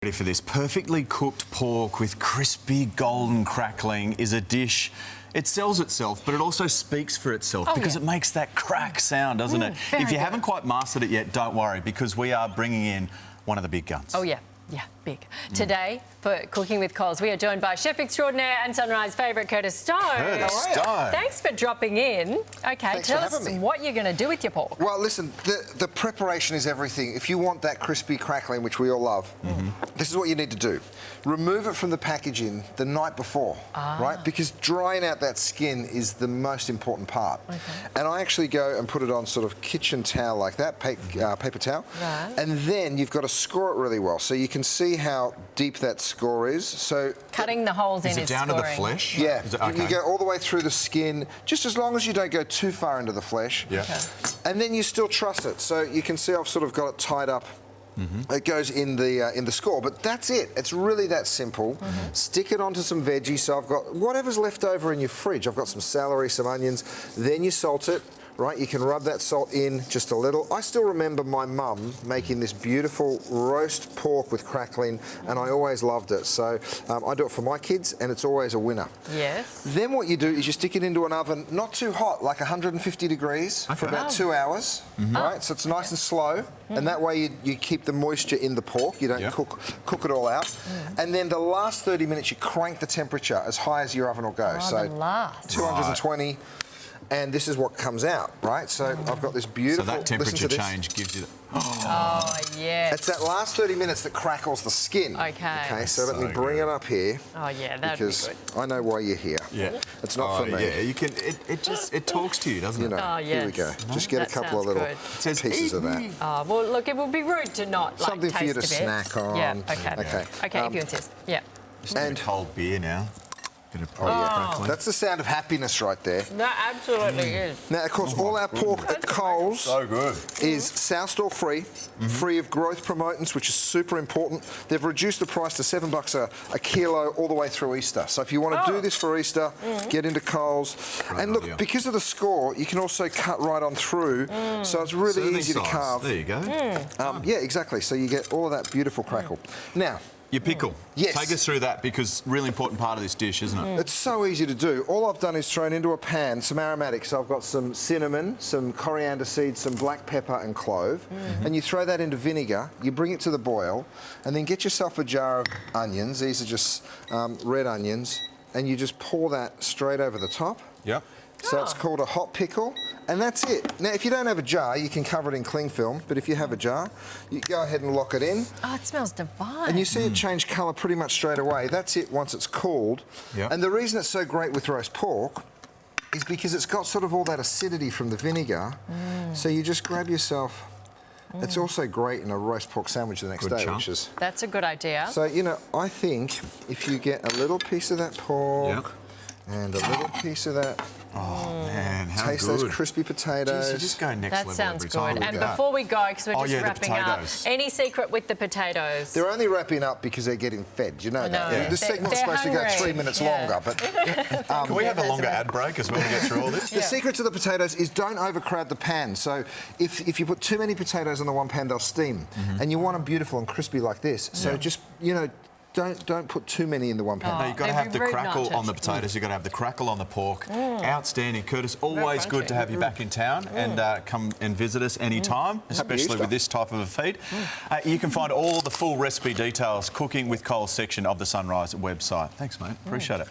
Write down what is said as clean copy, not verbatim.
Ready for this? Perfectly cooked pork with crispy golden crackling is a dish. It sells itself, but it also speaks for itself because it makes that crack sound, doesn't it? If you haven't quite mastered it yet, don't worry, because we are bringing in one of the big guns. Oh, yeah. Yeah, big. Today, for Cooking with Coles, we are joined by Chef Extraordinaire and Sunrise favourite, Curtis Stone. Curtis Stone. Thanks for dropping in. OK, tell us what you're going to do with your pork. Well, listen, the preparation is everything. If you want that crispy crackling, which we all love, this is what you need to do. Remove it from the packaging the night before, right? Because drying out that skin is the most important part. And I actually go and put it on sort of kitchen towel like that, paper towel. And then you've got to score it really well. So you can see how deep that score is. So cutting the holes in is it down to the flesh? Yeah, okay. You go all the way through the skin, just as long as you don't go too far into the flesh. Yeah. And then you still truss it. So you can see I've sort of got it tied up. It goes in the score, but that's it. It's really that simple. Stick it onto some veggies. So I've got whatever's left over in your fridge. I've got some celery, some onions. Then you salt it. Right, you can rub that salt in just a little. I still remember my mum making this beautiful roast pork with crackling, and I always loved it. So I do it for my kids, and it's always a winner. Yes. Then what you do is you stick it into an oven, not too hot, like 150 degrees for about 2 hours. Right, so it's nice and slow, and that way you keep the moisture in the pork. You don't cook it all out. And then the last 30 minutes, you crank the temperature as high as your oven will go. So 220. And this is what comes out, right? So I've got this beautiful... So that temperature change gives you... Oh, yeah. It's that last 30 minutes that crackles the skin. Okay, so let me bring it up here. Oh, yeah, that'd be good. Because I know why you're here. Yeah. It's not for me. Yeah, you can... It talks to you, doesn't it? Oh, yes. Here we go. Just get a couple of little pieces of that. Oh, well, look, it would be rude to not, like, something for you to taste snack on. Yeah, OK, if you insist. Yeah. And cold beer now. That's the sound of happiness right there. That absolutely is. Now, of course, all our pork at Coles is sow store free, free of growth promotants, which is super important. They've reduced the price to $7 a kilo all the way through Easter. So if you want to do this for Easter, get into Coles. And look, because of the score, you can also cut right on through, so it's really easy to carve. There you go. Yeah, exactly. So you get all of that beautiful crackle. Now, your pickle. Yes. Take us through that, because really important part of this dish, isn't it? It's so easy to do. All I've done is thrown into a pan some aromatics. So I've got some cinnamon, some coriander seeds, some black pepper and clove. And you throw that into vinegar, you bring it to the boil, and then get yourself a jar of onions. These are just red onions. And you just pour that straight over the top. Yep. So it's called a hot pickle, and that's it. Now, if you don't have a jar, you can cover it in cling film, but if you have a jar, you go ahead and lock it in. Oh, it smells divine. And you see it change colour pretty much straight away. That's it once it's cooled. And the reason it's so great with roast pork is because it's got sort of all that acidity from the vinegar. So you just grab yourself... It's also great in a roast pork sandwich the next day, which is... That's a good idea. So, you know, I think if you get a little piece of that pork and a little piece of that... Oh, man, how taste good. those crispy potatoes. Jeez, you just go next level sounds every time. good. And before we go, because we're just wrapping up, potatoes. any secret with the potatoes? They're only wrapping up because they're getting fed, you know that. This segment's supposed to go 3 minutes longer, but... Can we have a longer ad break as well to get through all this? The secret to the potatoes is don't overcrowd the pan. So if you put too many potatoes in the one pan, they'll steam. And you want them beautiful and crispy like this. So just, you know, don't put too many in the one pan. No, you've got to have the crackle on the potatoes, you've got to have the crackle on the pork. Outstanding. Curtis, always good to have you back in town and come and visit us anytime, especially with this type of a feed. You can find all the full recipe details, Cooking with Coles section of the Sunrise website. Thanks, mate. Appreciate it.